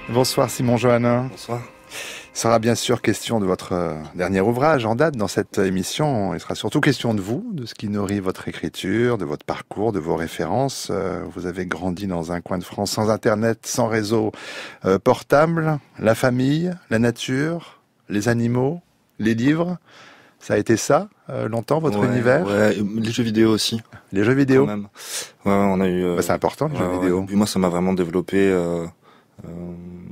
Bonsoir Simon Johannin. Bonsoir. Il sera bien sûr question de votre dernier ouvrage en date dans cette émission. Il sera surtout question de vous, de ce qui nourrit votre écriture, de votre parcours, de vos références. Vous avez grandi dans un coin de France sans Internet, sans réseau portable. La famille, la nature, les animaux, les livres. Ça a été ça, longtemps, votre univers? Ouais, les jeux vidéo aussi. Les jeux vidéo? Quand même. Ouais, on a eu... c'est important, les jeux vidéo. Puis moi, ça m'a vraiment développé...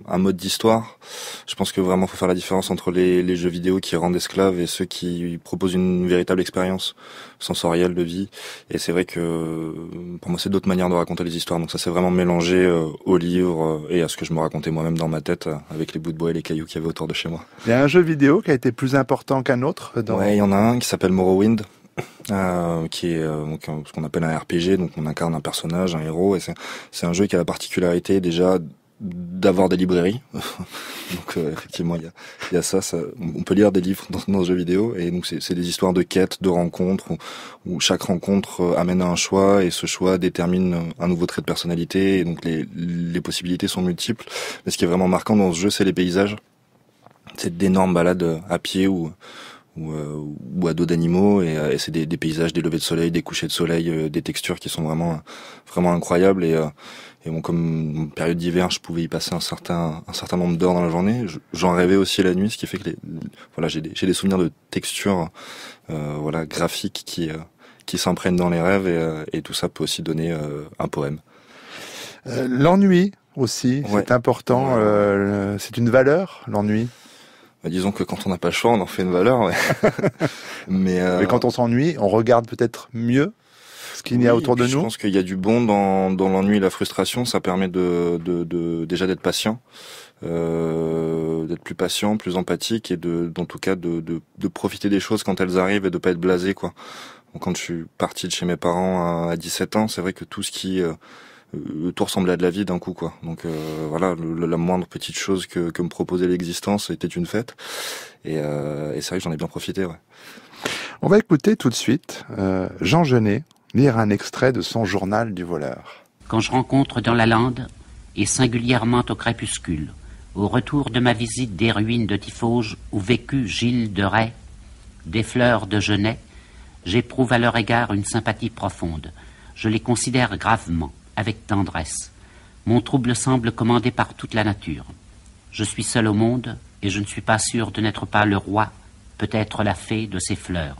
un mode d'histoire. Je pense que vraiment faut faire la différence entre les jeux vidéo qui rendent esclaves et ceux qui proposent une véritable expérience sensorielle de vie. Et c'est vrai que pour moi c'est d'autres manières de raconter les histoires. Donc ça s'est vraiment mélangé au livre et à ce que je me racontais moi-même dans ma tête avec les bouts de bois et les cailloux qu'il y avait autour de chez moi. Il y a un jeu vidéo qui a été plus important qu'un autre Ouais, il y en a un qui s'appelle Morrowind. Qui est donc ce qu'on appelle un RPG, donc on incarne un personnage, un héros, et c'est un jeu qui a la particularité déjà d'avoir des librairies. Donc effectivement il y a ça, on peut lire des livres dans ce jeu vidéo, et donc c'est des histoires de quêtes, de rencontres où chaque rencontre amène à un choix, et ce choix détermine un nouveau trait de personnalité, et donc les possibilités sont multiples. Mais ce qui est vraiment marquant dans ce jeu, c'est les paysages. C'est d'énormes balades à pied ou à dos d'animaux, et c'est des paysages, des levées de soleil, des couchers de soleil, des textures qui sont vraiment incroyables, et bon, comme période d'hiver, je pouvais y passer un certain nombre d'heures dans la journée. J'en rêvais aussi la nuit, ce qui fait que voilà, j'ai des souvenirs de textures graphiques qui s'imprègnent dans les rêves, et tout ça peut aussi donner un poème. L'ennui aussi, ouais. C'est important. C'est une valeur, l'ennui. Disons que quand on n'a pas le choix, on en fait une valeur. Ouais. Mais quand on s'ennuie, on regarde peut-être mieux ce qu'il y a autour de nous. Je pense qu'il y a du bon dans l'ennui et la frustration. Ça permet déjà d'être patient, d'être plus patient, plus empathique, et en tout cas de profiter des choses quand elles arrivent, et de pas être blasé, quoi. Donc, quand je suis parti de chez mes parents à 17 ans, c'est vrai que tout ressemblait à de la vie d'un coup, quoi. Donc voilà, la moindre petite chose que me proposait l'existence était une fête, et c'est vrai que j'en ai bien profité. Ouais. On va écouter tout de suite Jean Genet lire un extrait de son journal du voleur. Quand je rencontre dans la lande, et singulièrement au crépuscule, au retour de ma visite des ruines de Tiffauges où vécut Gilles de Rais, des fleurs de Genêt, j'éprouve à leur égard une sympathie profonde. Je les considère gravement, avec tendresse. Mon trouble semble commandé par toute la nature. Je suis seul au monde, et je ne suis pas sûr de n'être pas le roi, peut-être la fée de ces fleurs.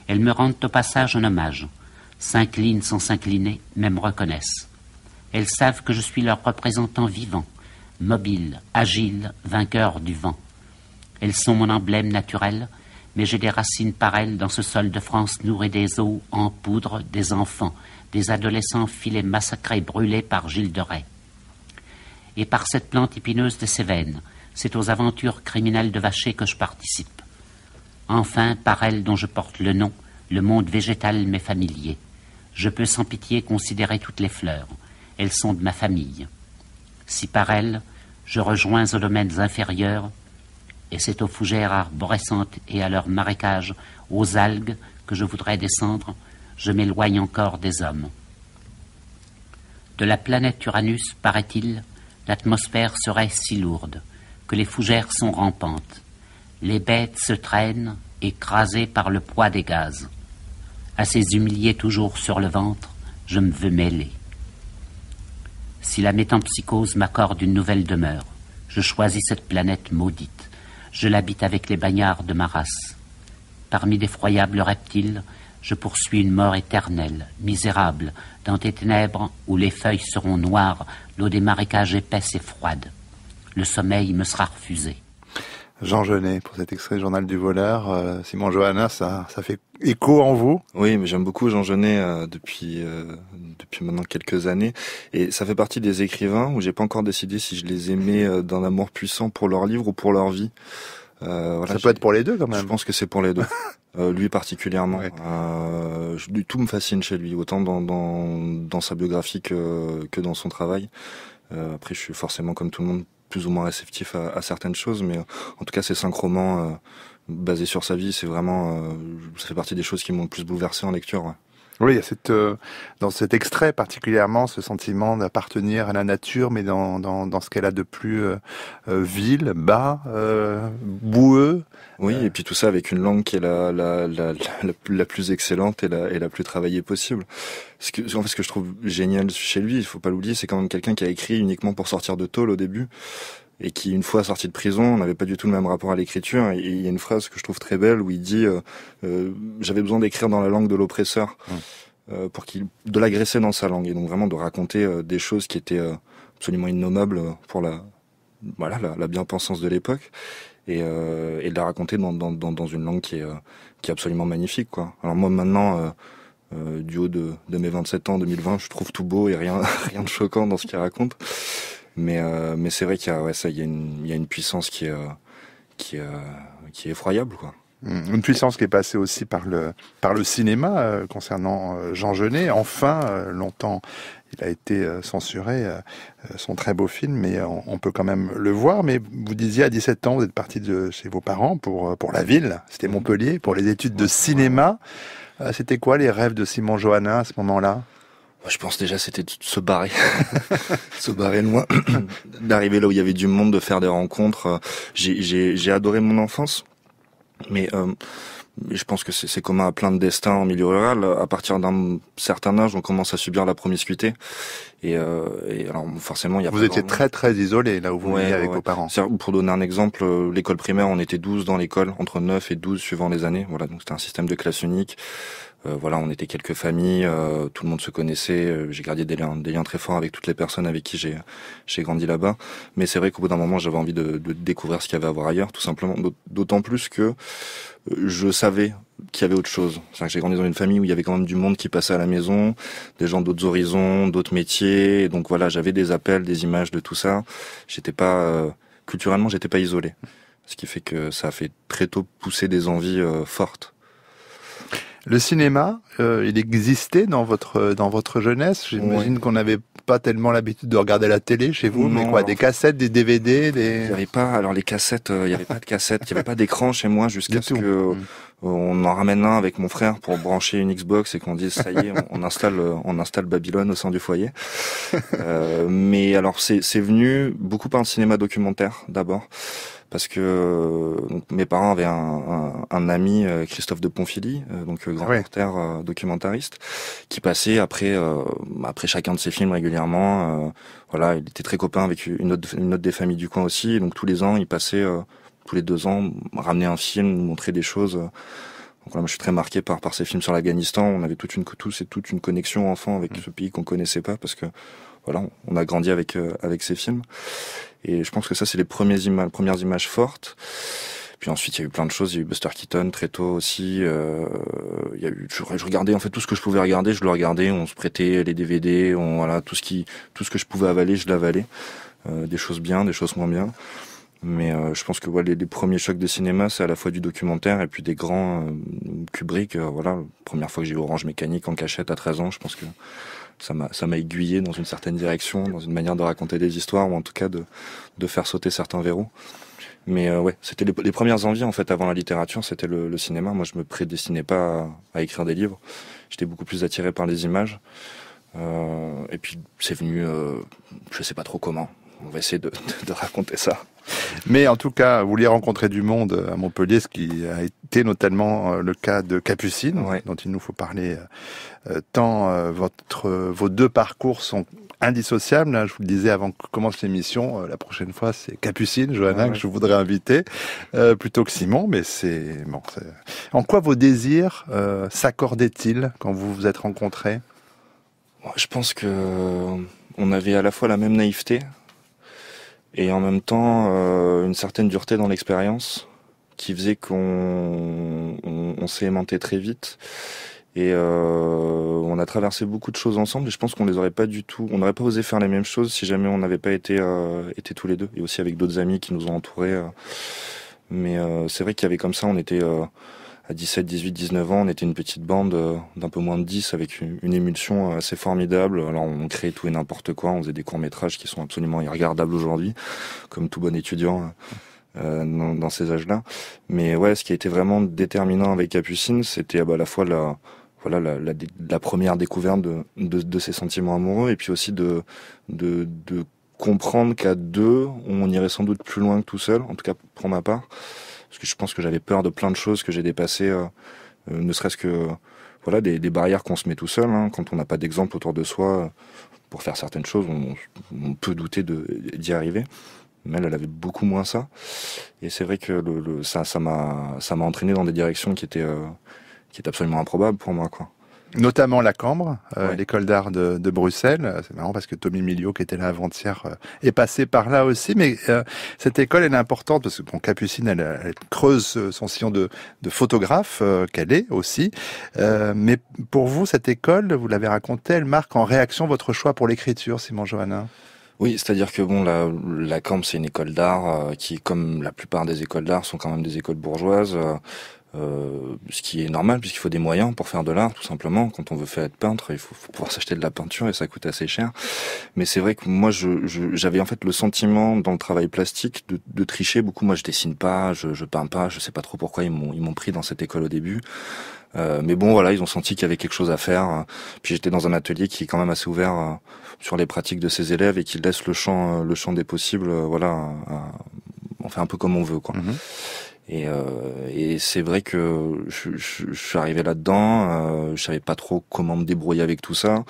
Elles me rendent au passage un hommage, s'inclinent sans s'incliner, mais me reconnaissent. Elles savent que je suis leur représentant vivant, mobile, agile, vainqueur du vent. Elles sont mon emblème naturel, mais j'ai des racines par elles dans ce sol de France nourri des eaux en poudre des enfants, des adolescents filés massacrés, brûlés par Gilles de Rais. Et par cette plante épineuse de Cévennes, c'est aux aventures criminelles de Vacher que je participe. Enfin, par elle dont je porte le nom, le monde végétal m'est familier. Je peux sans pitié considérer toutes les fleurs. Elles sont de ma famille. Si par elles, je rejoins aux domaines inférieurs, et c'est aux fougères arborescentes et à leurs marécages, aux algues que je voudrais descendre, je m'éloigne encore des hommes. De la planète Uranus, paraît-il, l'atmosphère serait si lourde que les fougères sont rampantes. Les bêtes se traînent, écrasées par le poids des gaz. À ces humiliés toujours sur le ventre, je me veux mêler. Si la métempsychose m'accorde une nouvelle demeure, je choisis cette planète maudite. Je l'habite avec les bagnards de ma race. Parmi d'effroyables reptiles, je poursuis une mort éternelle, misérable, dans des ténèbres où les feuilles seront noires, l'eau des marécages épaisse et froide. Le sommeil me sera refusé. Jean Genet, pour cet extrait Journal du voleur. Simon Johannin, ça fait écho en vous? Oui, mais j'aime beaucoup Jean Genet depuis maintenant quelques années, et ça fait partie des écrivains où j'ai pas encore décidé si je les aimais d'un amour puissant pour leur livre ou pour leur vie. Voilà, ça peut être pour les deux quand même. Je pense que c'est pour les deux. Lui particulièrement. Ouais. Tout me fascine chez lui, autant dans sa biographie que dans son travail. Après, je suis forcément, comme tout le monde, plus ou moins réceptif à certaines choses, mais en tout cas, ces 5 romans basés sur sa vie, c'est vraiment, ça fait partie des choses qui m'ont le plus bouleversé en lecture. Ouais. Oui, il y a dans cet extrait particulièrement ce sentiment d'appartenir à la nature, mais dans ce qu'elle a de plus vil, bas, boueux. Oui, et puis tout ça avec une langue qui est la plus excellente et la plus travaillée possible. En fait, ce que je trouve génial chez lui, il faut pas l'oublier, c'est quand même quelqu'un qui a écrit uniquement pour sortir de tôle au début, et qui, une fois sorti de prison, n'avait pas du tout le même rapport à l'écriture. Et il y a une phrase que je trouve très belle où il dit j'avais besoin d'écrire dans la langue de l'oppresseur pour de l'agresser dans sa langue, et donc vraiment de raconter des choses qui étaient absolument innommables pour la bien-pensance de l'époque, et de la raconter dans une langue qui est absolument magnifique, quoi. Alors moi maintenant, du haut de mes 27 ans, 2020, je trouve tout beau et rien de choquant dans ce qu'il raconte. Mais c'est vrai qu'il y a une puissance qui est effroyable, quoi. Une puissance qui est passée aussi par le cinéma concernant Jean Genet. Enfin, longtemps, il a été censuré, son très beau film, mais on peut quand même le voir. Mais vous disiez, à 17 ans, vous êtes parti de chez vos parents pour la ville, c'était Montpellier, pour les études de cinéma. C'était quoi les rêves de Simon Johannin à ce moment-là? Je pense déjà c'était de se barrer, se barrer loin, d'arriver là où il y avait du monde, de faire des rencontres. J'ai adoré mon enfance, mais je pense que c'est commun à plein de destins en milieu rural. À partir d'un certain âge, on commence à subir la promiscuité, et alors forcément il y a. Vous étiez très très isolé là où vous viviez avec vos parents. Pour donner un exemple, l'école primaire, on était 12 dans l'école, entre 9 et 12 suivant les années. Voilà, donc c'était un système de classe unique. On était quelques familles, tout le monde se connaissait. J'ai gardé des liens très forts avec toutes les personnes avec qui j'ai grandi là-bas. Mais c'est vrai qu'au bout d'un moment, j'avais envie de découvrir ce qu'il y avait à voir ailleurs, tout simplement. D'autant plus que je savais qu'il y avait autre chose. C'est-à-dire que j'ai grandi dans une famille où il y avait quand même du monde qui passait à la maison, des gens d'autres horizons, d'autres métiers. Et donc voilà, j'avais des appels, des images de tout ça. Culturellement, j'étais pas isolé. Ce qui fait que ça a fait très tôt pousser des envies fortes. Le cinéma, il existait dans votre jeunesse. J'imagine qu'on n'avait pas tellement l'habitude de regarder la télé chez vous, mais quoi, des cassettes, des DVD, Il y avait pas, alors les cassettes, il y avait pas de cassettes, il y avait pas d'écran chez moi jusqu'à ce que on en ramène un avec mon frère pour brancher une Xbox et qu'on dise ça y est, on installe Babylone au sein du foyer. Mais alors c'est venu beaucoup par le cinéma documentaire d'abord. Parce que mes parents avaient un ami, Christophe de Ponfilly, grand reporter documentariste, qui passait après chacun de ses films régulièrement. Il était très copain avec une autre des familles du coin aussi. Donc tous les ans, il passait tous les 2 ans ramener un film, nous montrer des choses. Donc moi je suis très marqué par ces films sur l'Afghanistan. On avait toute une connexion enfant avec ce pays qu'on connaissait pas, parce que on a grandi avec ces films. Et je pense que ça, c'est les premières images fortes. Puis ensuite, il y a eu plein de choses. Il y a eu Buster Keaton très tôt aussi. Il y a eu, je regardais en fait tout ce que je pouvais regarder. Je le regardais. On se prêtait les DVD. Tout ce que je pouvais avaler, je l'avalais. Des choses bien, des choses moins bien. Mais je pense que les premiers chocs de cinéma, c'est à la fois du documentaire et puis des grands Kubrick. Première fois que j'ai vu Orange Mécanique en cachette à 13 ans, je pense que ça m'a aiguillé dans une certaine direction, dans une manière de raconter des histoires, ou en tout cas de faire sauter certains verrous. Mais c'était les premières envies en fait avant la littérature, c'était le cinéma. Moi, je me prédestinais pas à écrire des livres. J'étais beaucoup plus attiré par les images. Et puis c'est venu, je sais pas trop comment. On va essayer de raconter ça. Mais en tout cas, vous vouliez rencontrer du monde à Montpellier, ce qui a été notamment le cas de Capucine, dont il nous faut parler tant vos 2 parcours sont indissociables. Là, je vous le disais avant que commence l'émission, la prochaine fois, c'est Capucine, Johannin, que je voudrais inviter, plutôt que Simon, mais c'est bon. En quoi vos désirs s'accordaient-ils quand vous vous êtes rencontrés? Je pense que on avait à la fois la même naïveté, et en même temps une certaine dureté dans l'expérience qui faisait qu'on s'est aimanté très vite, et on a traversé beaucoup de choses ensemble, et je pense qu'on n'aurait pas osé faire les mêmes choses si jamais on n'avait pas été tous les deux, et aussi avec d'autres amis qui nous ont entourés. Mais c'est vrai qu'il y avait comme ça, on était à 17, 18, 19 ans, on était une petite bande d'un peu moins de 10 avec une émulsion assez formidable. Alors on créait tout et n'importe quoi, on faisait des courts-métrages qui sont absolument irregardables aujourd'hui, comme tout bon étudiant dans ces âges-là. Mais ce qui a été vraiment déterminant avec Capucine, c'était à la fois voilà la première découverte de ces sentiments amoureux, et puis aussi de comprendre qu'à deux, on irait sans doute plus loin que tout seul, en tout cas pour ma part, parce que je pense que j'avais peur de plein de choses que j'ai dépassées, ne serait-ce que voilà des barrières qu'on se met tout seul, hein, quand on n'a pas d'exemple autour de soi pour faire certaines choses, on peut douter d'y arriver. Mais elle avait beaucoup moins ça, et c'est vrai que ça m'a entraîné dans des directions qui étaient absolument improbables pour moi, quoi. Notamment la Cambre, Ouais. l'école d'art de Bruxelles. C'est marrant parce que Tommy Miliot, qui était là avant-hier, est passé par là aussi. Mais cette école, elle est importante parce que bon, Capucine, elle creuse son sillon de photographe qu'elle est aussi. Mais pour vous, cette école, vous l'avez raconté, elle marque en réaction votre choix pour l'écriture, Simon Johannin. Oui, c'est-à-dire que bon, la Cambre, c'est une école d'art qui, comme la plupart des écoles d'art, sont quand même des écoles bourgeoises. Ce qui est normal puisqu'il faut des moyens pour faire de l'art, tout simplement. Quand on veut faire être peintre, il faut pouvoir s'acheter de la peinture et ça coûte assez cher. Mais c'est vrai que moi, j'avais en fait le sentiment dans le travail plastique de tricher beaucoup. Moi, je dessine pas, je peins pas, je sais pas trop pourquoi ils m'ont pris dans cette école au début. Mais bon, voilà, ils ont senti qu'il y avait quelque chose à faire. Puis j'étais dans un atelier qui est quand même assez ouvert sur les pratiques de ses élèves et qui laisse le champ des possibles. Voilà, on fait un peu comme on veut, quoi. Mm-hmm. Et c'est vrai que je suis arrivé là-dedans, je savais pas trop comment me débrouiller avec tout ça.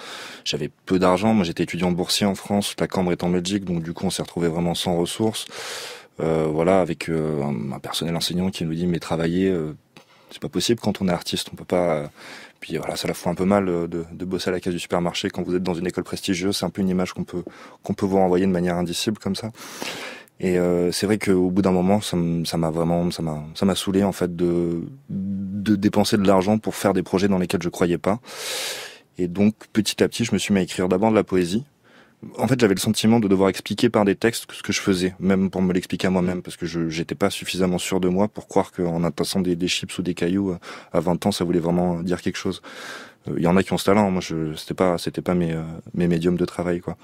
J'avais peu d'argent, moi j'étais étudiant boursier en France, la Cambre est en Belgique, donc du coup on s'est retrouvé vraiment sans ressources. Voilà, avec un personnel enseignant qui nous dit mais travailler, c'est pas possible quand on est artiste, on peut pas. Puis voilà, ça la fout un peu mal de bosser à la case du supermarché quand vous êtes dans une école prestigieuse. C'est un peu une image qu'on peut vous renvoyer de manière indicible comme ça. Et c'est vrai qu'au bout d'un moment, ça m'a saoulé en fait de dépenser de l'argent pour faire des projets dans lesquels je croyais pas. Et donc petit à petit, je me suis mis à écrire d'abord de la poésie. En fait, j'avais le sentiment de devoir expliquer par des textes ce que je faisais, même pour me l'expliquer à moi-même, parce que j'étais pas suffisamment sûr de moi pour croire qu'en entassant des chips ou des cailloux à 20 ans, ça voulait vraiment dire quelque chose. Il y en a qui ont ce talent, moi c'était pas mes médiums de travail, quoi.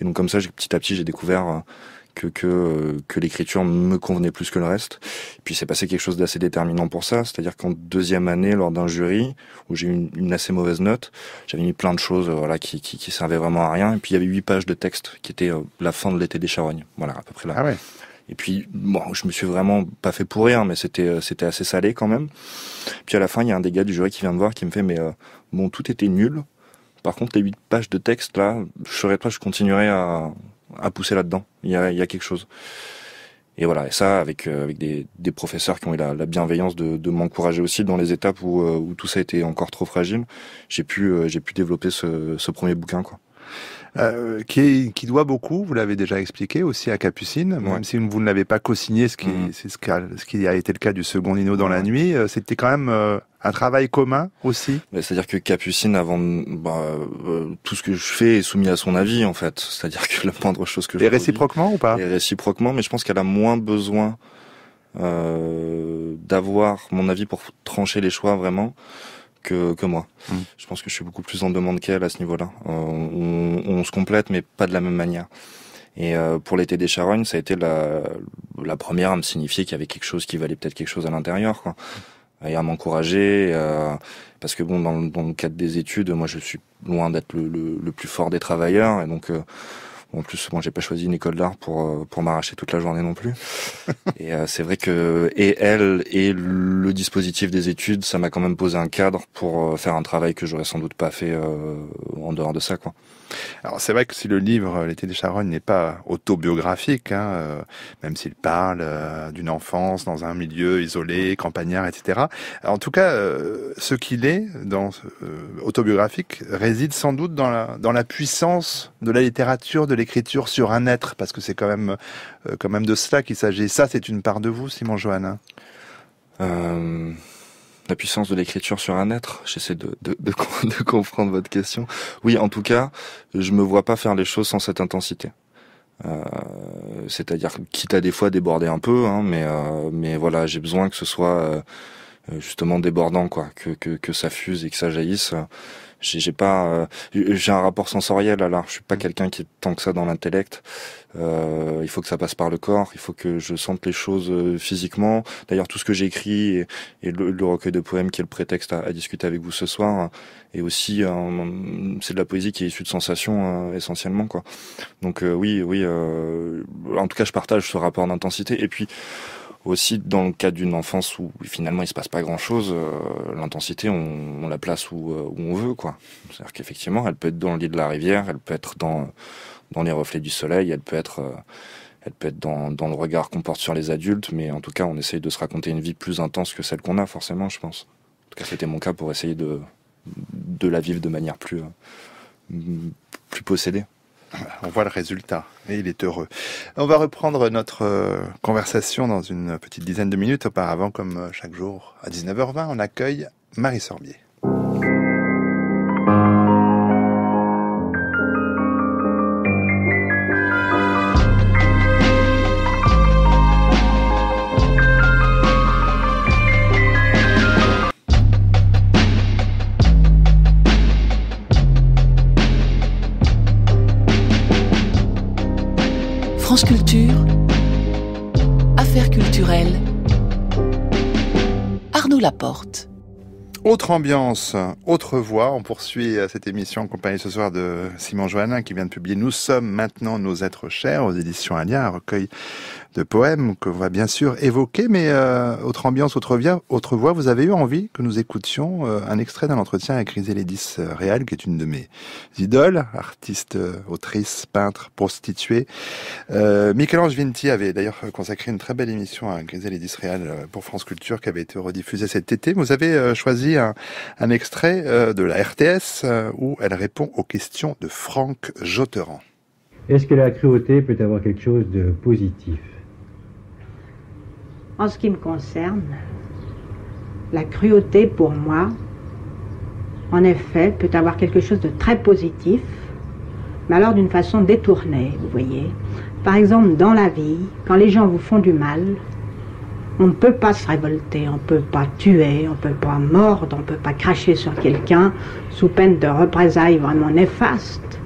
Et donc comme ça, petit à petit, j'ai découvert que l'écriture me convenait plus que le reste. Et puis c'est passé quelque chose d'assez déterminant pour ça, c'est-à-dire qu'en deuxième année, lors d'un jury où j'ai eu une assez mauvaise note, j'avais mis plein de choses voilà qui servaient vraiment à rien, et puis il y avait 8 pages de texte qui étaient la fin de l'été des charognes, voilà, à peu près là. Ah ouais. Et puis bon, je me suis vraiment pas fait pourrir, mais c'était assez salé quand même. Puis à la fin, il y a un des gars du jury qui vient me voir, qui me fait mais bon, tout était nul. Par contre, les 8 pages de texte là, je serais pas, je continuerai à pousser là-dedans. Il y a quelque chose. Et voilà. Et ça, avec des professeurs qui ont eu la bienveillance de m'encourager aussi dans les étapes où tout ça était encore trop fragile, j'ai pu développer ce premier bouquin, quoi. Qui doit beaucoup, vous l'avez déjà expliqué, aussi à Capucine, même Ouais. si vous ne l'avez pas co-signé, ce qui a été le cas du second Nino dans la nuit, c'était quand même un travail commun aussi. C'est-à-dire que Capucine, avant tout ce que je fais est soumis à son avis, en fait. C'est-à-dire que la moindre chose que je Et redis réciproquement ou pas? est réciproquement, mais je pense qu'elle a moins besoin d'avoir mon avis pour trancher les choix vraiment que moi. Je pense que je suis beaucoup plus en demande qu'elle à ce niveau-là. On se complète, mais pas de la même manière. Et pour l'été des charognes, ça a été la première à me signifier qu'il y avait quelque chose qui valait peut-être quelque chose à l'intérieur, quoi. Et à m'encourager, parce que bon, dans le cadre des études, moi je suis loin d'être le plus fort des travailleurs, et donc en plus, moi, j'ai pas choisi une école d'art pour m'arracher toute la journée non plus. Et c'est vrai que et elle et le dispositif des études, ça m'a quand même posé un cadre pour faire un travail que j'aurais sans doute pas fait en dehors de ça, quoi. Alors c'est vrai que si le livre L'été des charognes n'est pas autobiographique, même s'il parle d'une enfance dans un milieu isolé, campagnard, etc. En tout cas, ce qu'il est dans autobiographique réside sans doute dans la puissance de la littérature, de l'écriture sur un être, parce que c'est quand même de cela qu'il s'agit. Ça, c'est une part de vous, Simon Johannin. La puissance de l'écriture sur un être, j'essaie de comprendre votre question. Oui, en tout cas, je me vois pas faire les choses sans cette intensité. C'est-à-dire, quitte à des fois déborder un peu, mais voilà, j'ai besoin que ce soit justement débordant, quoi, que ça fuse et que ça jaillisse. j'ai pas, j'ai un rapport sensoriel à l'art. Je suis pas quelqu'un qui est tant que ça dans l'intellect. Il faut que ça passe par le corps. Il faut que je sente les choses physiquement. D'ailleurs, tout ce que j'écris et le recueil de poèmes qui est le prétexte à discuter avec vous ce soir, et aussi c'est de la poésie qui est issue de sensations essentiellement, quoi. Donc oui, en tout cas, je partage ce rapport d'intensité. Et puis aussi dans le cas d'une enfance où finalement il se passe pas grand chose, l'intensité on la place où on veut, quoi. C'est-à-dire qu'effectivement elle peut être dans le lit de la rivière, elle peut être dans les reflets du soleil, elle peut être dans le regard qu'on porte sur les adultes, mais en tout cas on essaye de se raconter une vie plus intense que celle qu'on a forcément, je pense. En tout cas c'était mon cas pour essayer de la vivre de manière plus possédée. On voit le résultat et il est heureux. On va reprendre notre conversation dans une petite dizaine de minutes. Auparavant, comme chaque jour, à 19h20, on accueille Marie Sorbier. France Culture, Affaires culturelles, Arnaud Laporte. Autre ambiance, autre voix. On poursuit cette émission en compagnie ce soir de Simon Johannin qui vient de publier « Nous sommes maintenant nos êtres chers » aux éditions Alia, un recueil de poèmes qu'on va bien sûr évoquer, mais autre ambiance, autre voix. Vous avez eu envie que nous écoutions un extrait d'un entretien avec Griselédis Réal, qui est une de mes idoles, artiste, autrice, peintre, prostituée. Michel-Ange Vinti avait d'ailleurs consacré une très belle émission à Griselédis Réal pour France Culture, qui avait été rediffusée cet été. Vous avez choisi un extrait de la RTS où elle répond aux questions de Franck Jotteran. Est-ce que la cruauté peut avoir quelque chose de positif ? En ce qui me concerne, la cruauté pour moi, en effet, peut avoir quelque chose de très positif, mais alors d'une façon détournée, vous voyez. Par exemple, dans la vie, quand les gens vous font du mal, on ne peut pas se révolter, on ne peut pas tuer, on ne peut pas mordre, on ne peut pas cracher sur quelqu'un sous peine de représailles vraiment néfastes.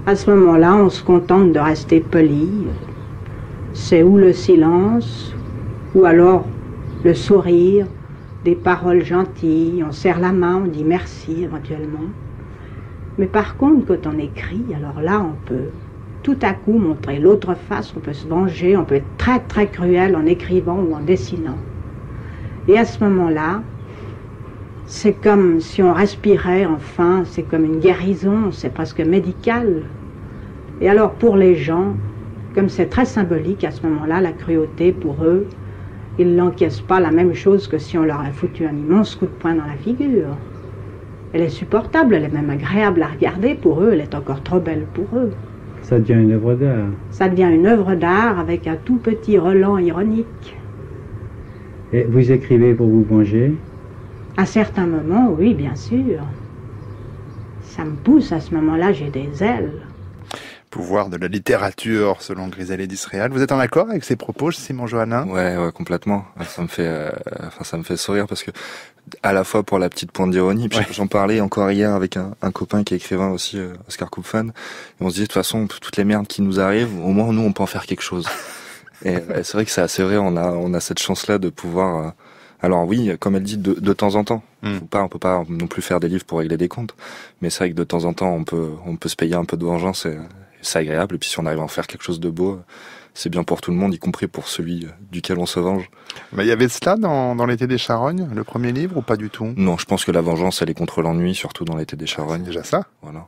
À ce moment-là, on se contente de rester poli. C'est ou le silence, ou alors le sourire, des paroles gentilles, on serre la main, on dit merci éventuellement. Mais par contre, quand on écrit, alors là, on peut tout à coup montrer l'autre face, on peut se venger, on peut être très très cruel en écrivant ou en dessinant. Et à ce moment-là, c'est comme si on respirait enfin, c'est comme une guérison, c'est presque médical. Et alors pour les gens, comme c'est très symbolique à ce moment-là, la cruauté pour eux, ils n'encaissent pas la même chose que si on leur a foutu un immense coup de poing dans la figure. Elle est supportable, elle est même agréable à regarder pour eux, elle est encore trop belle pour eux. Ça devient une œuvre d'art. Ça devient une œuvre d'art avec un tout petit relent ironique. Et vous écrivez pour vous venger ? À certains moments, oui, bien sûr. Ça me pousse, à ce moment-là, j'ai des ailes. Pouvoir de la littérature, selon Griselédis Réal. Vous êtes en accord avec ces propos, Simon Johannin ? Ouais, complètement. Ça me fait sourire parce que, à la fois pour la petite pointe d'ironie, puis j'en parlais encore hier avec un copain qui est écrivain aussi, Oscar Kupfan, et on se disait de toute façon, toutes les merdes qui nous arrivent, au moins nous on peut en faire quelque chose. Et c'est vrai que c'est assez vrai, on a cette chance-là de pouvoir... alors oui, comme elle dit, de temps en temps. On peut pas non plus faire des livres pour régler des comptes, mais c'est vrai que de temps en temps on peut se payer un peu de vengeance et c'est agréable. Et puis si on arrive à en faire quelque chose de beau, c'est bien pour tout le monde, y compris pour celui duquel on se venge. Mais il y avait cela dans l'été des Charognes, le premier livre, ou pas du tout ? Non, je pense que la vengeance, elle est contre l'ennui, surtout dans l'été des Charognes. C'est déjà ça ? Voilà.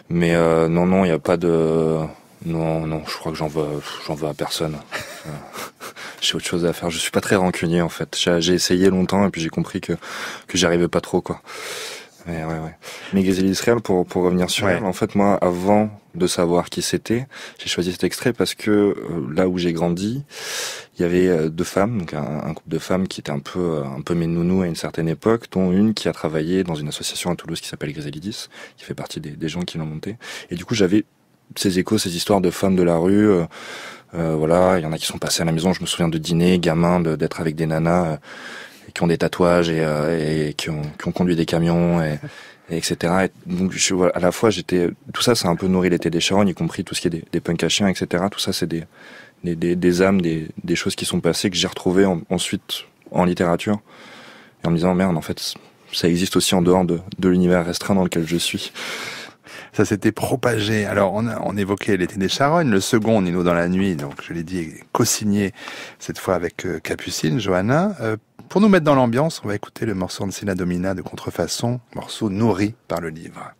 Mais non, il n'y a pas de... Non, je crois que j'en veux à personne. J'ai autre chose à faire. Je suis pas très rancunier, en fait. J'ai essayé longtemps et puis j'ai compris que j'y arrivais pas trop, quoi. Ouais. Mais Griselédis Réal, pour revenir sur elle, en fait, moi, avant de savoir qui c'était, j'ai choisi cet extrait parce que là où j'ai grandi, il y avait deux femmes, donc un couple de femmes qui étaient un peu mes nounous à une certaine époque, dont une qui a travaillé dans une association à Toulouse qui s'appelle Griselédis, qui fait partie des gens qui l'ont montée. Et du coup, j'avais ces échos, ces histoires de femmes de la rue. Voilà, il y en a qui sont passées à la maison. Je me souviens de dîner, gamin, d'être avec des nanas qui ont des tatouages et qui ont conduit des camions etc. Et donc à la fois tout ça, ça a un peu nourri l'été des Charognes, y compris tout ce qui est des punks à chiens, etc. Tout ça, c'est des âmes, des choses qui sont passées que j'ai retrouvées ensuite en littérature, et en me disant merde, en fait, ça existe aussi en dehors de l'univers restreint dans lequel je suis. Ça s'était propagé. Alors, on évoquait l'été des Charognes, le second, Nino dans la nuit, donc je l'ai dit, co-signé cette fois avec Capucine, Johanna. Pour nous mettre dans l'ambiance, on va écouter le morceau de Sina Domina de Contrefaçon, morceau nourri par le livre.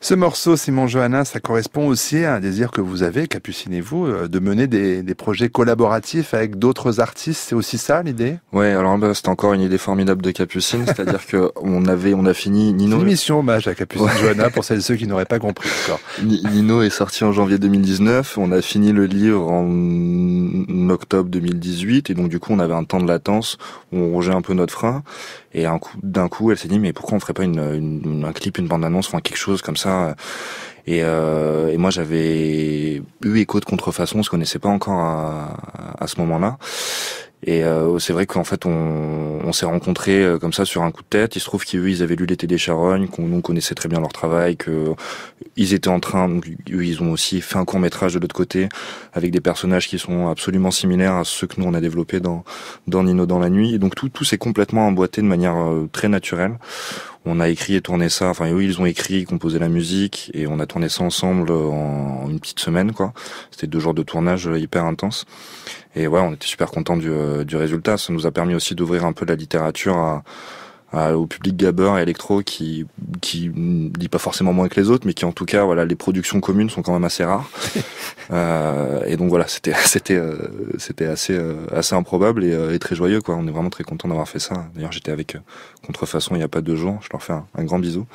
Ce morceau, Simon Johanna, ça correspond aussi à un désir que vous avez, Capucine et vous, de mener des projets collaboratifs avec d'autres artistes. C'est aussi ça, l'idée? Ouais, alors là, c'était encore une idée formidable de Capucine, c'est-à-dire que on a fini Nino. C'est une mission hommage à Capucine Johanna pour celles et ceux qui n'auraient pas compris encore. Nino est sorti en janvier 2019, on a fini le livre en octobre 2018, et donc du coup, on avait un temps de latence où on rongeait un peu notre frein. Et d'un coup, elle s'est dit, mais pourquoi on ferait pas un clip, une bande-annonce, enfin quelque chose comme ça. Et moi, j'avais eu écho de Contrefaçon, on se connaissait pas encore à ce moment-là. Et c'est vrai qu'en fait, on s'est rencontrés comme ça sur un coup de tête. Il se trouve qu'eux, ils avaient lu l'été des Charognes, nous connaissait très bien leur travail, que ils étaient en train, donc, eux, ils ont aussi fait un court-métrage de l'autre côté avec des personnages qui sont absolument similaires à ceux que nous on a développés dans Nino dans la nuit. Et donc tout s'est complètement emboîté de manière très naturelle. On a écrit et tourné ça, enfin eux, ils ont écrit, composé la musique, et on a tourné ça ensemble en une petite semaine, quoi. C'était 2 jours de tournage hyper intense. Et ouais, on était super contents du résultat. Ça nous a permis aussi d'ouvrir un peu la littérature au public gabber et électro qui lit pas forcément moins que les autres, mais qui en tout cas, voilà, les productions communes sont quand même assez rares. Et donc voilà, c'était assez improbable et très joyeux, quoi. On est vraiment très contents d'avoir fait ça. D'ailleurs, j'étais avec Contrefaçon il y a pas 2 jours. Je leur fais un grand bisou.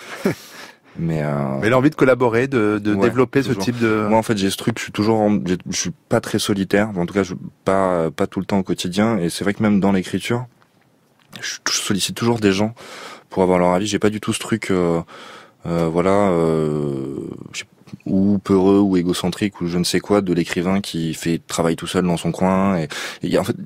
Mais l'envie de collaborer, de développer toujours. Ce type de... Moi, en fait, j'ai ce truc, je suis pas très solitaire. En tout cas, pas tout le temps au quotidien. Et c'est vrai que même dans l'écriture, je sollicite toujours des gens pour avoir leur avis. J'ai pas du tout ce truc, ou peureux ou égocentrique ou je ne sais quoi de l'écrivain qui travaille tout seul dans son coin. Et en fait,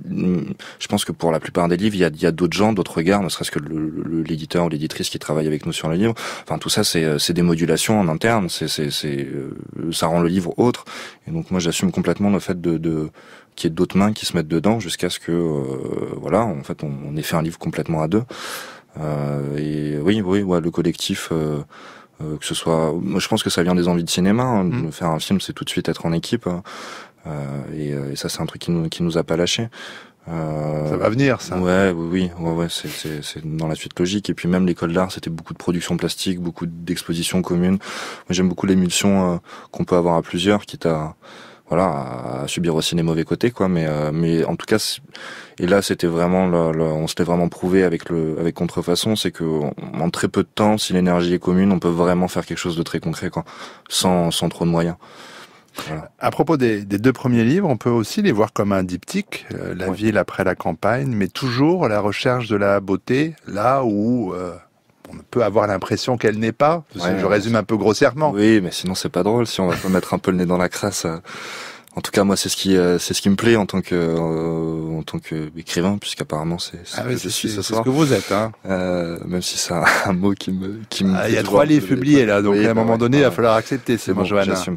je pense que pour la plupart des livres, il y a d'autres gens, d'autres regards, ne serait-ce que l'éditeur ou l'éditrice qui travaille avec nous sur le livre. Enfin, tout ça, c'est des modulations en interne. Ça rend le livre autre. Et donc moi, j'assume complètement le fait qu'il y ait d'autres mains qui se mettent dedans jusqu'à ce que, voilà, en fait, on ait fait un livre complètement à 2. Et oui, le collectif. Que ce soit, moi je pense que ça vient des envies de cinéma. Hein. Faire un film, c'est tout de suite être en équipe. Et ça, c'est un truc qui nous a pas lâché. Ça va venir, ça. Ouais, c'est dans la suite logique. Et puis même l'école d'art, c'était beaucoup de production plastique, beaucoup d'expositions communes. Moi, j'aime beaucoup l'émulsion qu'on peut avoir à plusieurs, quitte à subir aussi les mauvais côtés, quoi. Mais en tout cas, et là, c'était vraiment on s'était vraiment prouvé avec Contrefaçon, c'est que en très peu de temps, si l'énergie est commune, on peut vraiment faire quelque chose de très concret, quoi, sans trop de moyens. Voilà. À propos des 2 premiers livres, on peut aussi les voir comme un diptyque, la ville après la campagne, mais toujours la recherche de la beauté, là où on peut avoir l'impression qu'elle n'est pas. Je résume un peu grossièrement. Oui, mais sinon c'est pas drôle si on va pas mettre un peu le nez dans la crasse. En tout cas, moi, c'est ce qui me plaît en tant que écrivain, puisqu'apparemment c'est ce que vous êtes, hein. Même si c'est un mot qui me. Il y a 3 livres publiés là, donc à un moment donné, il va falloir accepter. C'est bon, Johanna. J'assume.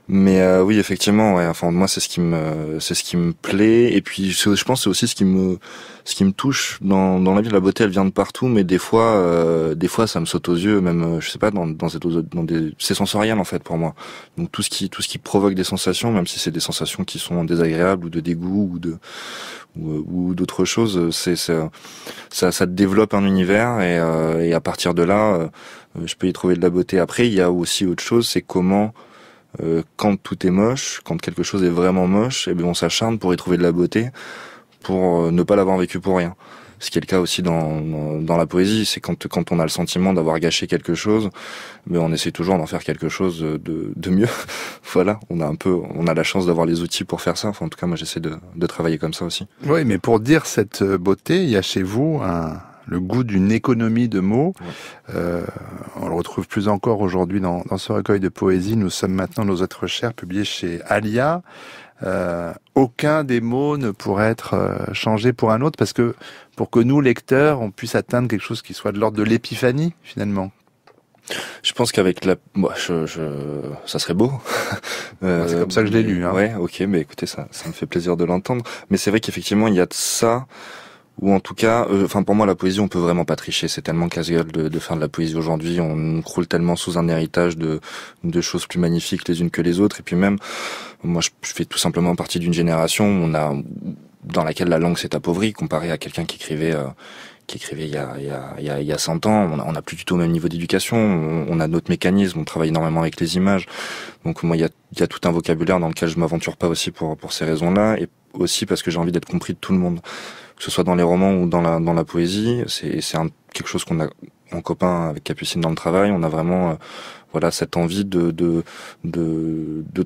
Mais oui, effectivement, ouais. Enfin, moi, c'est ce qui me plaît. Et puis, je pense, c'est aussi ce qui me touche dans la vie. La beauté, elle vient de partout, mais des fois, ça me saute aux yeux, même, je sais pas, c'est sensoriel en fait pour moi. Donc tout ce qui provoque des sensations, même si c'est des sensations qui sont désagréables ou de dégoût ou d'autres choses, ça te développe un univers et à partir de là, je peux y trouver de la beauté. Après, il y a aussi autre chose, c'est comment quand tout est moche, quand quelque chose est vraiment moche, et bien on s'acharne pour y trouver de la beauté, pour ne pas l'avoir vécu pour rien. Ce qui est le cas aussi dans la poésie, c'est quand on a le sentiment d'avoir gâché quelque chose, mais on essaie toujours d'en faire quelque chose de mieux. Voilà, on a la chance d'avoir les outils pour faire ça. Enfin, en tout cas, moi, j'essaie de travailler comme ça aussi. Oui, mais pour dire cette beauté, il y a chez vous le goût d'une économie de mots. Ouais. On le retrouve plus encore aujourd'hui dans ce recueil de poésie. Nous sommes maintenant nos êtres chers, publiés chez Alia. Aucun des mots ne pourrait être changé pour un autre, parce que pour que nous, lecteurs, on puisse atteindre quelque chose qui soit de l'ordre de l'épiphanie, finalement. Je pense qu'avec ça serait beau. C'est comme ça que je l'ai lu. Hein. Ouais, ok, mais écoutez, ça me fait plaisir de l'entendre. Mais c'est vrai qu'effectivement, il y a de ça, ou en tout cas, pour moi, la poésie, on peut vraiment pas tricher. C'est tellement casse-gueule de faire de la poésie aujourd'hui. On croule tellement sous un héritage de choses plus magnifiques les unes que les autres. Et puis même, moi, je fais tout simplement partie d'une génération dans laquelle la langue s'est appauvrie, comparé à quelqu'un qui écrivait il y a 100 ans. On n'a plus du tout au même niveau d'éducation. On a notre mécanisme. On travaille énormément avec les images. Donc moi, il y a tout un vocabulaire dans lequel je m'aventure pas aussi pour ces raisons-là, et aussi parce que j'ai envie d'être compris de tout le monde, que ce soit dans les romans ou dans la poésie. C'est quelque chose qu'on a en copain avec Capucine dans le travail. On a vraiment cette envie de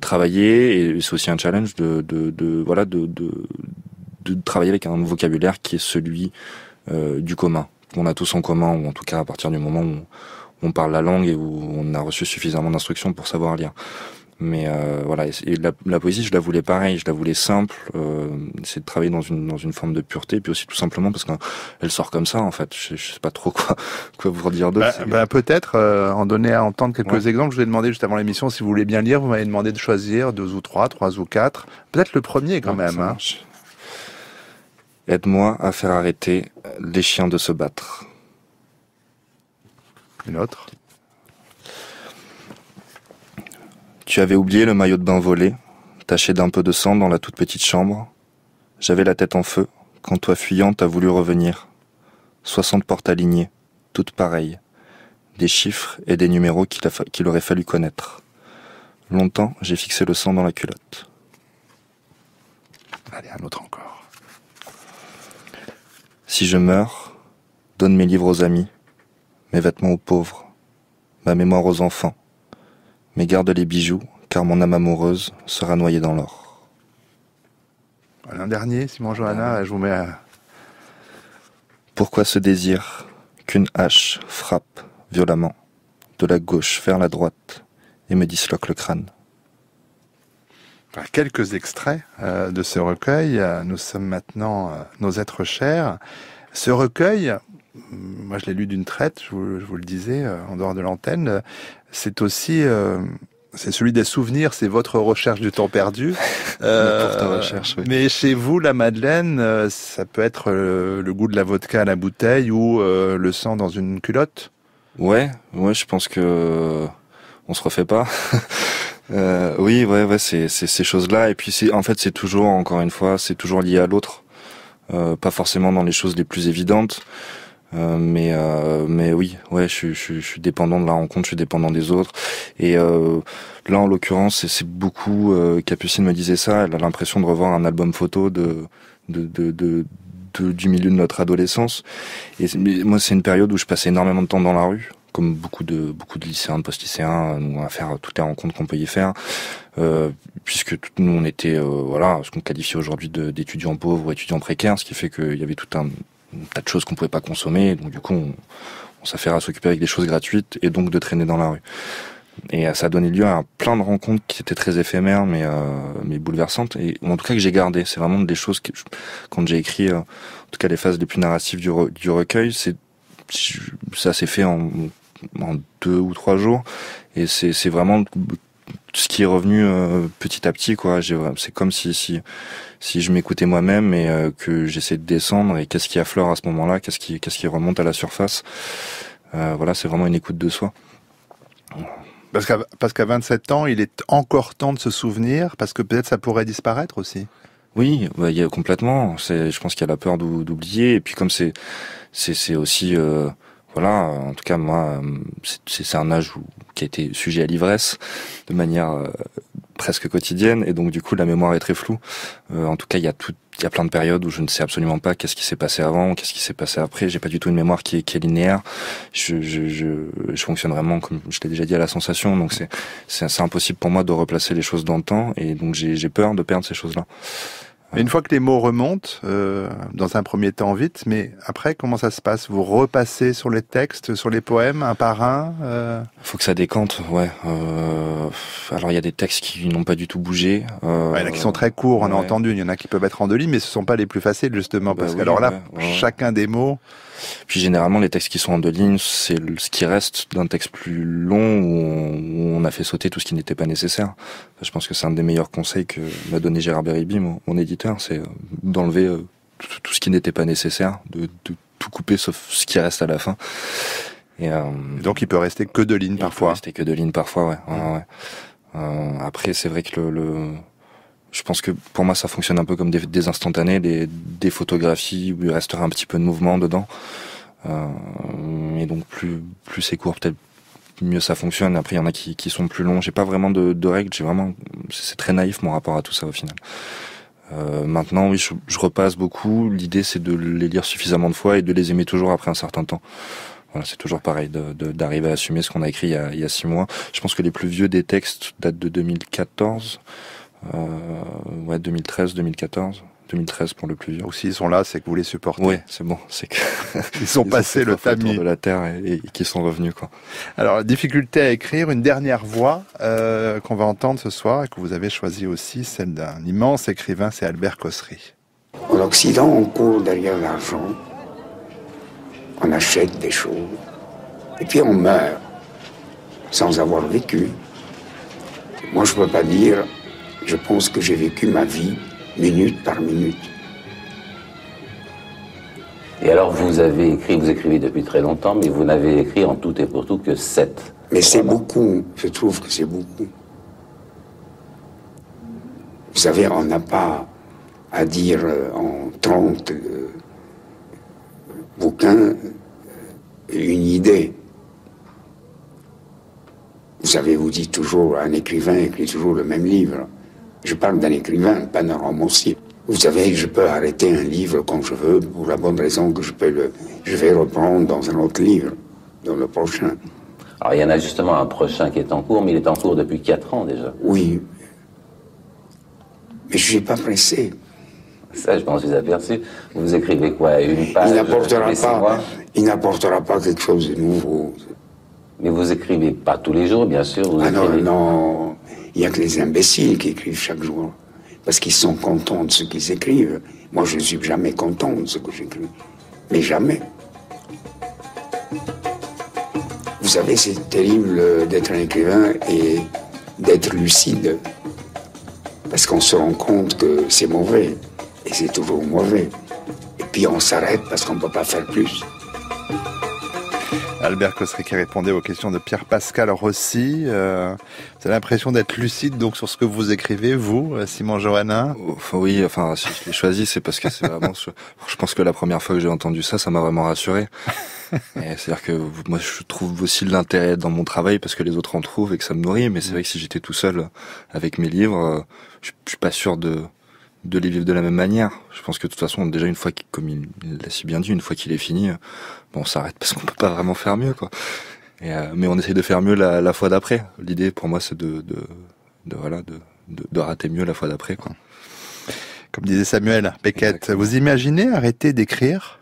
travailler, et c'est aussi un challenge de travailler avec un vocabulaire qui est celui du commun, qu'on a tous en commun, ou en tout cas à partir du moment où on parle la langue et où on a reçu suffisamment d'instructions pour savoir lire. Mais et la poésie, je la voulais pareil, je la voulais simple, c'est de travailler dans une forme de pureté, et puis aussi tout simplement parce qu'elle sort comme ça en fait. Je sais pas trop quoi vous redire d'autre. Peut-être en donner à entendre quelques exemples. Je vous ai demandé juste avant l'émission si vous voulez bien lire. Vous m'avez demandé de choisir 2 ou 3 ou 4. Peut-être le premier quand même. Hein. Aide-moi à faire arrêter les chiens de se battre. Une autre. Tu avais oublié le maillot de bain volé, taché d'un peu de sang dans la toute petite chambre. J'avais la tête en feu, quand toi fuyant t'as voulu revenir. 60 portes alignées, toutes pareilles. Des chiffres et des numéros qu'il aurait fallu connaître. Longtemps, j'ai fixé le sang dans la culotte. Allez, un autre encore. Si je meurs, donne mes livres aux amis, mes vêtements aux pauvres, ma mémoire aux enfants, mais garde les bijoux, car mon âme amoureuse sera noyée dans l'or. Un dernier, Simon Johanna, je vous mets à... Pourquoi ce désir qu'une hache frappe violemment de la gauche vers la droite et me disloque le crâne? Quelques extraits de ce recueil. Nous sommes maintenant Nos êtres chers. Ce recueil, moi je l'ai lu d'une traite, je vous le disais en dehors de l'antenne, c'est aussi c'est celui des souvenirs, c'est votre recherche du temps perdu. Recherche, oui. Mais chez vous, la Madeleine, ça peut être le goût de la vodka à la bouteille ou le sang dans une culotte. Ouais, je pense que on se refait pas. Oui, c'est ces choses-là. Et puis c'est toujours, encore une fois, c'est toujours lié à l'autre. Pas forcément dans les choses les plus évidentes. Mais oui, je suis dépendant de la rencontre, je suis dépendant des autres. Et là, en l'occurrence, c'est beaucoup. Capucine me disait ça. Elle a l'impression de revoir un album photo du milieu de notre adolescence. Et moi, c'est une période où je passais énormément de temps dans la rue, comme beaucoup de lycéens, de post-lycéens, à faire toutes les rencontres qu'on peut y faire, puisque nous on était ce qu'on qualifie aujourd'hui d'étudiants pauvres ou étudiants précaires, ce qui fait qu'il y avait tout un tas de choses qu'on pouvait pas consommer, donc du coup on s'affaire à s'occuper avec des choses gratuites et donc de traîner dans la rue. Et ça a donné lieu à plein de rencontres qui étaient très éphémères mais bouleversantes, et en tout cas que j'ai gardées. C'est vraiment des choses que quand j'ai écrit en tout cas les phases les plus narratives du recueil, ça s'est fait en 2 ou 3 jours, et c'est vraiment ce qui est revenu petit à petit, quoi. C'est comme si je m'écoutais moi-même et que j'essaie de descendre, et qu'est-ce qui affleure à ce moment-là, qu'est-ce qui remonte à la surface. C'est vraiment une écoute de soi. Parce qu'à 27 ans, il est encore temps de se souvenir, parce que peut-être ça pourrait disparaître aussi. Oui, il y a complètement. Je pense qu'il y a la peur d'oublier, et puis comme c'est aussi en tout cas moi, c'est un âge qui a été sujet à l'ivresse de manière presque quotidienne, et donc du coup la mémoire est très floue. En tout cas, il y a plein de périodes où je ne sais absolument pas qu'est-ce qui s'est passé avant, qu'est-ce qui s'est passé après. J'ai pas du tout une mémoire qui est linéaire. Je fonctionne vraiment, comme je l'ai déjà dit, à la sensation. Donc c'est impossible pour moi de replacer les choses dans le temps, et donc j'ai peur de perdre ces choses-là. Mais une fois que les mots remontent, dans un premier temps vite, mais après, comment ça se passe? Vous repassez sur les textes, sur les poèmes, un par un Faut que ça décante, ouais. Alors il y a des textes qui n'ont pas du tout bougé. Il y en a qui sont très courts, on a entendu. Il y en a qui peuvent être en 2 lignes, mais ce sont pas les plus faciles justement, parce que alors là, chacun des mots. Puis généralement les textes qui sont en 2 lignes, c'est ce qui reste d'un texte plus long où on a fait sauter tout ce qui n'était pas nécessaire. Je pense que c'est un des meilleurs conseils que m'a donné Gérard Beribi, mon éditeur, c'est d'enlever tout ce qui n'était pas nécessaire, de tout couper sauf ce qui reste à la fin. Et donc il peut rester que 2 lignes parfois. Il peut rester que 2 lignes parfois, ouais. Après c'est vrai que je pense que pour moi ça fonctionne un peu comme des instantanés, des photographies où il resterait un petit peu de mouvement dedans. Et donc plus c'est court, peut-être mieux ça fonctionne. Après il y en a qui sont plus longs. J'ai pas vraiment de règles. C'est très naïf mon rapport à tout ça au final. Maintenant oui, je repasse beaucoup. L'idée c'est de les lire suffisamment de fois et de les aimer toujours après un certain temps. Voilà, c'est toujours pareil, d'arriver à assumer ce qu'on a écrit il y a 6 mois. Je pense que les plus vieux des textes datent de 2014. 2013, 2014. 2013 pour le plus vieux. Ou s'ils sont là, c'est que vous les supportez. Oui, c'est bon, c'est que ils sont passés le tamis de la terre et qui sont revenus, quoi. Alors, la difficulté à écrire, une dernière voix qu'on va entendre ce soir et que vous avez choisie aussi, celle d'un immense écrivain, c'est Albert Cossery. En Occident, on court derrière l'argent, on achète des choses, et puis on meurt sans avoir vécu. Moi, je ne peux pas dire, je pense que j'ai vécu ma vie minute par minute. Et alors vous écrivez depuis très longtemps, mais vous n'avez écrit en tout et pour tout que 7. Mais c'est beaucoup, je trouve que c'est beaucoup. Vous savez, on n'a pas à dire en 30 bouquins une idée. Vous savez, vous dites toujours, un écrivain écrit toujours le même livre. Je parle d'un écrivain, pas d'un romancier. Vous savez, je peux arrêter un livre quand je veux, pour la bonne raison que je vais reprendre dans un autre livre, dans le prochain. Alors il y en a justement un prochain qui est en cours, mais il est en cours depuis 4 ans déjà. Oui. Mais je ne suis pas pressé. Ça, je m'en suis aperçu. Vous écrivez quoi, une page? Il n'apportera pas quelque chose de nouveau. Mais vous écrivez pas tous les jours, bien sûr. Non. Il n'y a que les imbéciles qui écrivent chaque jour. Parce qu'ils sont contents de ce qu'ils écrivent. Moi, je ne suis jamais content de ce que j'écris. Mais jamais. Vous savez, c'est terrible d'être un écrivain et d'être lucide. Parce qu'on se rend compte que c'est mauvais. Et c'est toujours mauvais. Et puis on s'arrête parce qu'on ne peut pas faire plus. Albert Cossery qui répondait aux questions de Pierre-Pascal Rossi. Vous avez l'impression d'être lucide donc sur ce que vous écrivez, vous, Simon Johannin? Oui, si je l'ai choisi, c'est parce que c'est vraiment... je pense que la première fois que j'ai entendu ça m'a vraiment rassuré. C'est-à-dire que moi, je trouve aussi de l'intérêt dans mon travail parce que les autres en trouvent et que ça me nourrit. Mais c'est vrai que si j'étais tout seul avec mes livres, je suis pas sûr de les vivre de la même manière. Je pense que de toute façon, déjà une fois, comme il l'a si bien dit, une fois qu'il est fini, on s'arrête parce qu'on peut pas vraiment faire mieux, quoi. Mais on essaie de faire mieux la fois d'après. L'idée pour moi, c'est de rater mieux la fois d'après, quoi. Comme disait Samuel Beckett, exactement. Vous imaginez arrêter d'écrire?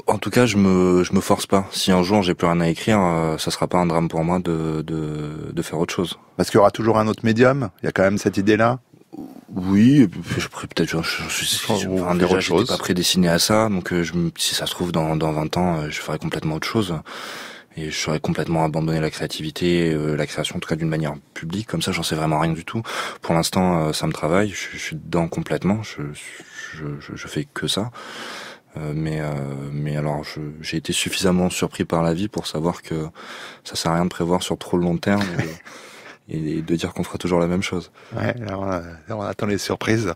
En tout cas, je me force pas. Si un jour j'ai plus rien à écrire, ça sera pas un drame pour moi de faire autre chose. Parce qu'il y aura toujours un autre médium. Il y a quand même cette idée-là. Oui, peut-être j'étais pas prédestiné à ça, donc si ça se trouve dans 20 ans, je ferai complètement autre chose et je serai complètement abandonné la créativité, la création en tout cas d'une manière publique, comme ça j'en sais vraiment rien du tout. Pour l'instant, ça me travaille, je suis dedans complètement, je fais que ça. Mais alors j'ai été suffisamment surpris par la vie pour savoir que ça sert à rien de prévoir sur trop long terme. Et de dire qu'on fera toujours la même chose. Ouais, alors on attend les surprises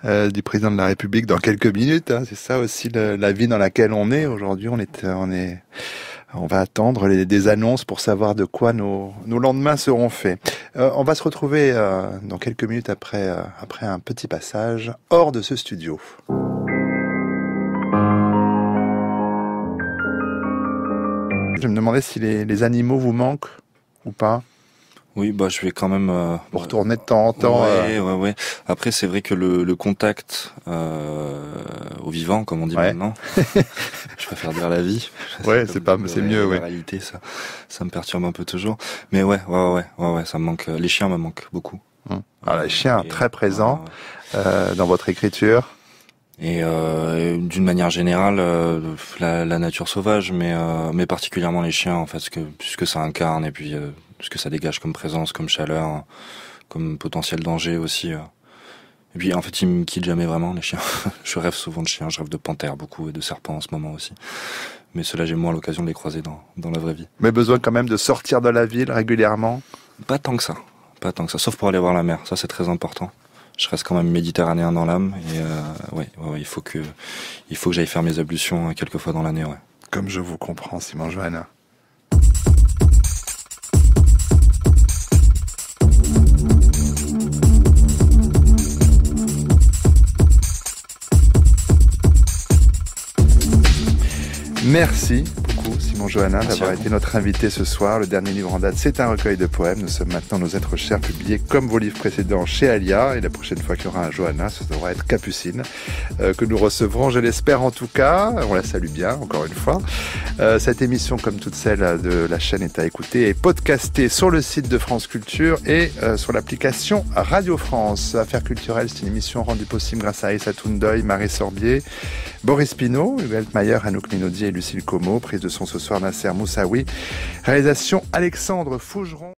du président de la République dans quelques minutes. C'est ça aussi la vie dans laquelle on est aujourd'hui. On va attendre des annonces pour savoir de quoi nos lendemains seront faits. On va se retrouver dans quelques minutes après un petit passage hors de ce studio. Je me demandais si les animaux vous manquent ou pas. Oui, bah je vais quand même Vous retournez de temps en temps. Ouais. Après, c'est vrai que le contact au vivant, comme on dit maintenant, je préfère dire la vie. Ouais, c'est mieux. La réalité, ça me perturbe un peu toujours. Mais ouais, ça me manque. Les chiens me manquent beaucoup. Alors les chiens très présents dans votre écriture. Et d'une manière générale, la nature sauvage, mais particulièrement les chiens, en fait, puisque ça incarne et puis ce que ça dégage comme présence, comme chaleur, comme potentiel danger aussi. Et puis en fait, ils me quittent jamais vraiment, les chiens. Je rêve souvent de chiens, je rêve de panthères beaucoup et de serpents en ce moment aussi. Mais ceux-là, j'ai moins l'occasion de les croiser dans la vraie vie. Mais besoin quand même de sortir de la ville régulièrement? Pas tant que ça, sauf pour aller voir la mer. Ça, c'est très important. Je reste quand même méditerranéen dans l'âme et il faut que j'aille faire mes ablutions quelques fois dans l'année. Ouais. Comme je vous comprends, Simon Johannin. Merci beaucoup, Simon Johannin, d'avoir été notre invité ce soir. Le dernier livre en date, c'est un recueil de poèmes. Nous sommes maintenant Nos êtres chers, publiés comme vos livres précédents chez Alia. Et la prochaine fois qu'il y aura un Johannin, ce devra être Capucine, que nous recevrons, je l'espère en tout cas. On la salue bien, encore une fois. Cette émission, comme toutes celles de la chaîne, est à écouter et podcastée sur le site de France Culture et sur l'application Radio France. Affaires culturelles, c'est une émission rendue possible grâce à Aïssa Toundoy, Marie Sorbier, Boris Pinault, Hugues Mayer, Anouk Minaudier et Lucille Como. Prise de son ce soir, Nasser Moussaoui. Réalisation, Alexandre Fougeron.